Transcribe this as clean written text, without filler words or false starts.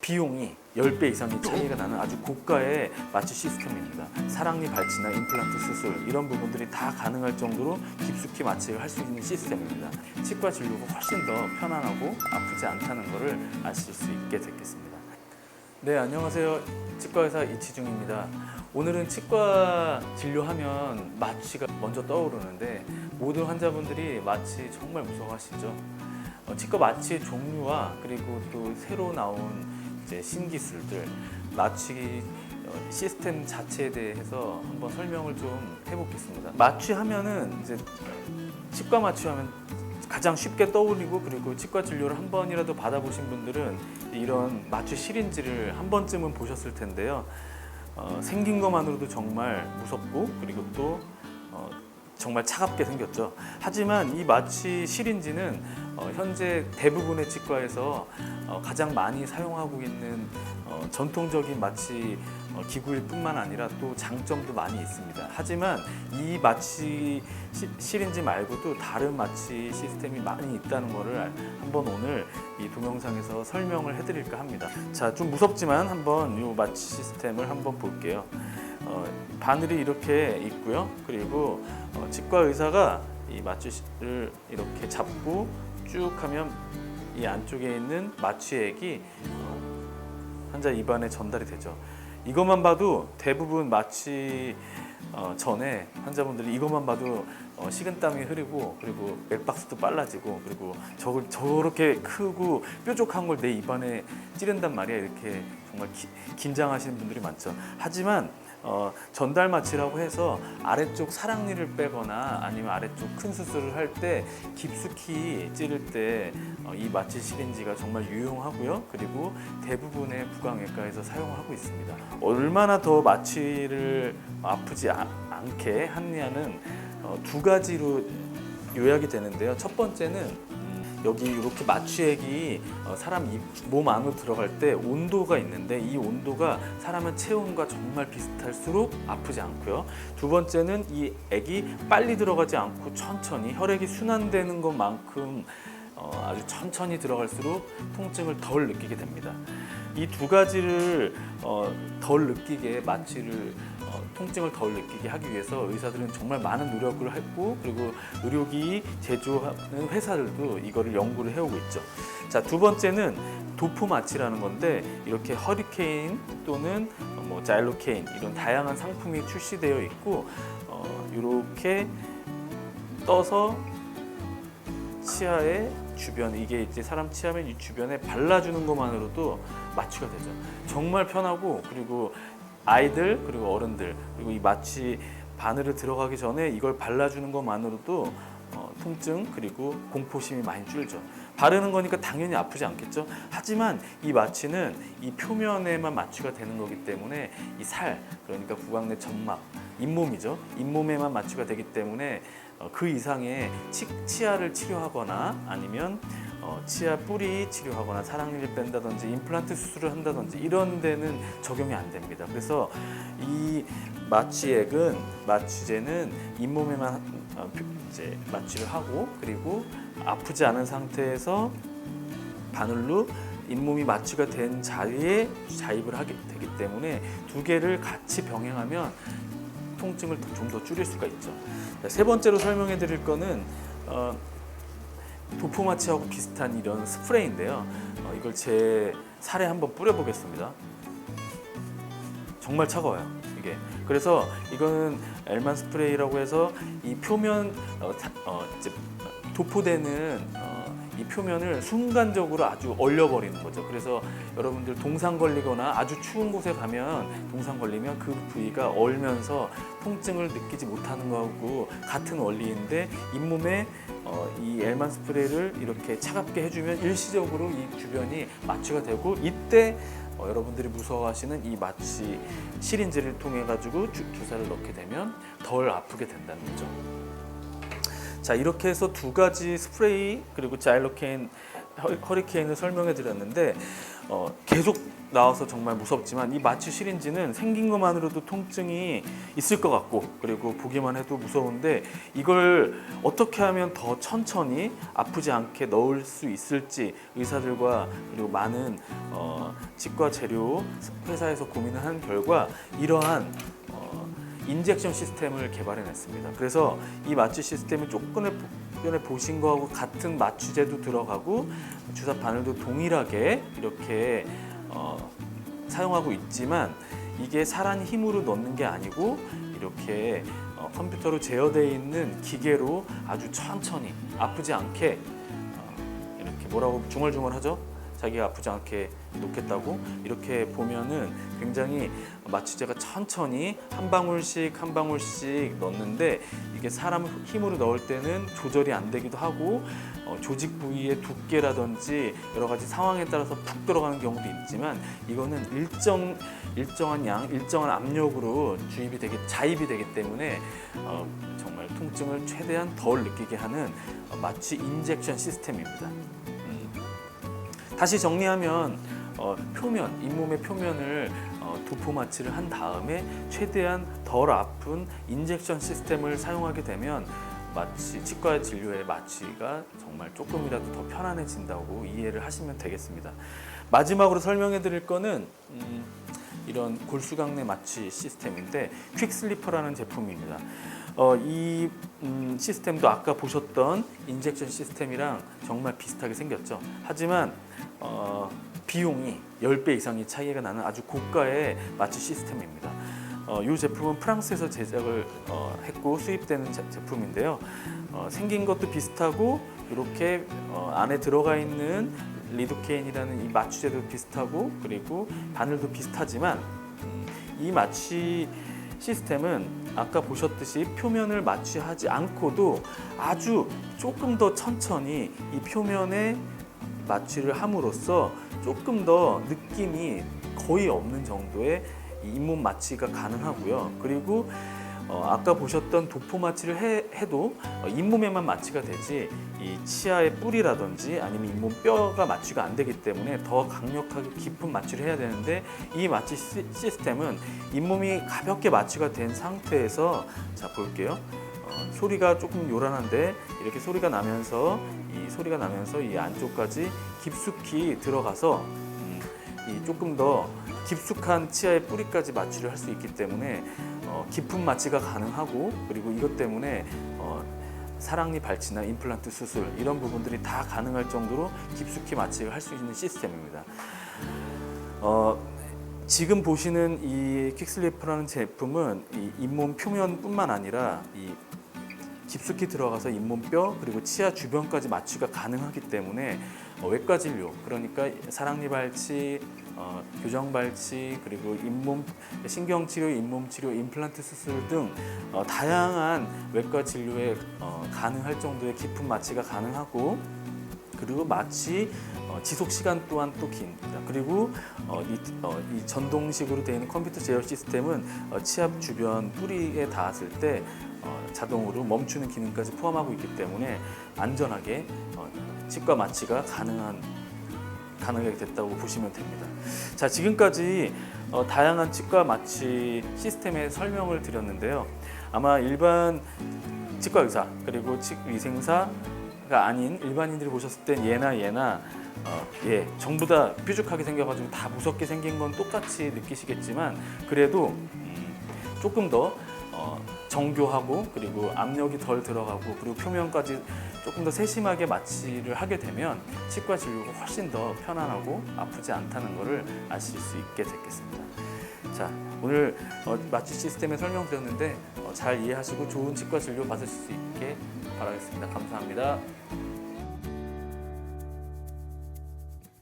비용이 10배 이상의 차이가 나는 아주 고가의 마취 시스템입니다. 사랑니 발치나 임플란트 수술 이런 부분들이 다 가능할 정도로 깊숙이 마취를 할 수 있는 시스템입니다. 치과 진료가 훨씬 더 편안하고 아프지 않다는 것을 아실 수 있게 됐겠습니다. 네, 안녕하세요. 치과의사 이치중입니다. 오늘은 치과 진료하면 마취가 먼저 떠오르는데 모든 환자분들이 마취 정말 무서워하시죠. 치과 마취의 종류와 그리고 또 새로 나온 이제 신기술들, 마취 시스템 자체에 대해서 한번 설명을 좀 해보겠습니다. 마취하면은 이제 치과 마취하면 가장 쉽게 떠올리고 그리고 치과 진료를 한 번이라도 받아보신 분들은 이런 마취 시린지를 한 번쯤은 보셨을 텐데요. 생긴 것만으로도 정말 무섭고 그리고 또 정말 차갑게 생겼죠. 하지만 이 마취 시린지는 현재 대부분의 치과에서 가장 많이 사용하고 있는 전통적인 마취 기구일 뿐만 아니라 또 장점도 많이 있습니다. 하지만 이 마취 시린지 말고도 다른 마취 시스템이 많이 있다는 것을 한번 오늘 이 동영상에서 설명을 해드릴까 합니다. 자, 좀 무섭지만 한번 이 마취 시스템을 한번 볼게요. 바늘이 이렇게 있고요. 그리고 치과 의사가 이 마취를 이렇게 잡고 쭉 하면 이 안쪽에 있는 마취액이 환자 입안에 전달이 되죠. 이것만 봐도 대부분 마취 전에 환자분들이 이것만 봐도 식은땀이 흐르고 그리고 맥박수도 빨라지고 그리고 저렇게 크고 뾰족한 걸 내 입안에 찌른단 말이야. 이렇게 정말 긴장하시는 분들이 많죠. 하지만 전달 마취라고 해서 아래쪽 사랑니를 빼거나 아니면 아래쪽 큰 수술을 할 때 깊숙이 찌를 때 이 마취 시린지가 정말 유용하고요. 그리고 대부분의 구강외과에서 사용하고 있습니다. 얼마나 더 마취를 아프지 않게 하느냐는 두 가지로 요약이 되는데요. 첫 번째는 여기 이렇게 마취액이 사람 몸 안으로 들어갈 때 온도가 있는데 이 온도가 사람의 체온과 정말 비슷할수록 아프지 않고요. 두 번째는 이 액이 빨리 들어가지 않고 천천히 혈액이 순환되는 것만큼 아주 천천히 들어갈수록 통증을 덜 느끼게 됩니다. 이 두 가지를 덜 느끼게 마취를 통증을 덜 느끼게 하기 위해서 의사들은 정말 많은 노력을 했고 그리고 의료기 제조하는 회사들도 이거를 연구를 해오고 있죠. 자, 두 번째는 도포 마취라는 건데 이렇게 허리케인 또는 뭐 자일로케인 이런 다양한 상품이 출시되어 있고 이렇게 떠서 치아의 주변 이게 이제 사람 치아의 이 주변에 발라주는 것만으로도 마취가 되죠. 정말 편하고 그리고 아이들 그리고 어른들 그리고 이 마취 바늘을 들어가기 전에 이걸 발라주는 것만으로도 통증 그리고 공포심이 많이 줄죠. 바르는 거니까 당연히 아프지 않겠죠. 하지만 이 마취는 이 표면에만 마취가 되는 거기 때문에 이 살 그러니까 구강 내 점막 잇몸이죠. 잇몸에만 마취가 되기 때문에 그 이상의 치아를 치료하거나 아니면 치아 뿌리 치료하거나 사랑니를 뺀다든지 임플란트 수술을 한다든지 이런 데는 적용이 안 됩니다. 그래서 이 마취제는 잇몸에만 이제 마취를 하고 그리고 아프지 않은 상태에서 바늘로 잇몸이 마취가 된 자리에 자입을 하게 되기 때문에 두 개를 같이 병행하면 통증을 좀 더 줄일 수가 있죠. 세 번째로 설명해 드릴 거는 도포 마취하고 비슷한 이런 스프레이인데요. 이걸 제 살에 한번 뿌려 보겠습니다. 정말 차가워요, 이게. 그래서 이거는 엘만 스프레이라고 해서 이 표면 이제 도포되는 이 표면을 순간적으로 아주 얼려버리는 거죠. 그래서 여러분들 동상 걸리거나 아주 추운 곳에 가면 동상 걸리면 그 부위가 얼면서 통증을 느끼지 못하는 거하고 같은 원리인데 잇몸에 이 엘만 스프레이를 이렇게 차갑게 해주면 일시적으로 이 주변이 마취가 되고 이때 여러분들이 무서워하시는 이 마취 시린지를 통해 가지고 주사를 넣게 되면 덜 아프게 된다는 거죠. 자, 이렇게 해서 두 가지 스프레이 그리고 자일로케인, 허리케인을 설명해 드렸는데 계속 나와서 정말 무섭지만 이 마취 시린지는 생긴 것만으로도 통증이 있을 것 같고 그리고 보기만 해도 무서운데 이걸 어떻게 하면 더 천천히 아프지 않게 넣을 수 있을지 의사들과 그리고 많은 치과 재료 회사에서 고민을 한 결과 이러한 인젝션 시스템을 개발해냈습니다. 그래서 이 마취 시스템이 조금 전에 보신 거하고 같은 마취제도 들어가고 주사 바늘도 동일하게 이렇게 사용하고 있지만 이게 사람 힘으로 넣는 게 아니고 이렇게 컴퓨터로 제어되어 있는 기계로 아주 천천히 아프지 않게 이렇게 뭐라고 중얼중얼하죠? 자기가 아프지 않게 놓겠다고 이렇게 보면은 굉장히 마취제가 천천히 한 방울씩 한 방울씩 넣는데 이게 사람 힘으로 넣을 때는 조절이 안 되기도 하고 조직 부위의 두께라든지 여러 가지 상황에 따라서 푹 들어가는 경우도 있지만 이거는 일정한 양, 일정한 압력으로 자입이 되기 때문에 정말 통증을 최대한 덜 느끼게 하는 마취 인젝션 시스템입니다. 다시 정리하면 잇몸의 표면을 도포 마취를 한 다음에 최대한 덜 아픈 인젝션 시스템을 사용하게 되면 치과 진료의 마취가 정말 조금이라도 더 편안해진다고 이해를 하시면 되겠습니다. 마지막으로 설명해 드릴 거는 이런 골수강내 마취 시스템인데 퀵슬리퍼라는 제품입니다. 이 시스템도 아까 보셨던 인젝션 시스템이랑 정말 비슷하게 생겼죠. 하지만 비용이 10배 이상의 차이가 나는 아주 고가의 마취 시스템입니다. 이 제품은 프랑스에서 제작을 했고 수입되는 제품인데요. 생긴 것도 비슷하고 이렇게 안에 들어가 있는 리도케인이라는 이 마취제도 비슷하고 그리고 바늘도 비슷하지만 이 마취 시스템은 아까 보셨듯이 표면을 마취하지 않고도 아주 조금 더 천천히 이 표면에 마취를 함으로써 조금 더 느낌이 거의 없는 정도의 잇몸 마취가 가능하고요. 그리고 아까 보셨던 도포 마취를 해도 잇몸에만 마취가 되지 이 치아의 뿌리라든지 아니면 잇몸 뼈가 마취가 안 되기 때문에 더 강력하게 깊은 마취를 해야 되는데 이 마취 시스템은 잇몸이 가볍게 마취가 된 상태에서 자 볼게요. 소리가 조금 요란한데 이렇게 소리가 나면서 이 안쪽까지 깊숙이 들어가서 이 조금 더 깊숙한 치아의 뿌리까지 마취를 할 수 있기 때문에 깊은 마취가 가능하고 그리고 이것 때문에 사랑니 발치나 임플란트 수술 이런 부분들이 다 가능할 정도로 깊숙이 마취를 할 수 있는 시스템입니다. 지금 보시는 이 퀵슬리퍼라는 제품은 이 잇몸 표면뿐만 아니라 이 깊숙이 들어가서 잇몸뼈 그리고 치아 주변까지 마취가 가능하기 때문에 외과 진료 그러니까 사랑니 발치, 교정 발치 그리고 잇몸 신경 치료, 잇몸 치료, 임플란트 수술 등 다양한 외과 진료에 가능할 정도의 깊은 마취가 가능하고 그리고 마취 지속 시간 또한 또 깁니다. 그리고 이 전동식으로 되어 있는 컴퓨터 제어 시스템은 치아 주변 뿌리에 닿았을 때 자동으로 멈추는 기능까지 포함하고 있기 때문에 안전하게 치과 마취가 가능하게 됐다고 보시면 됩니다. 자, 지금까지 다양한 치과 마취 시스템의 설명을 드렸는데요. 아마 일반 치과 의사 그리고 위생사가 아닌 일반인들이 보셨을 땐 얘나 전부 다 뾰족하게 생겨가지고 다 무섭게 생긴 건 똑같이 느끼시겠지만 그래도 조금 더 정교하고 그리고 압력이 덜 들어가고 그리고 표면까지 조금 더 세심하게 마취를 하게 되면 치과 진료가 훨씬 더 편안하고 아프지 않다는 것을 아실 수 있게 됐겠습니다. 자, 오늘 마취 시스템에 설명드렸는데 잘 이해하시고 좋은 치과 진료 받으실 수 있게 바라겠습니다. 감사합니다.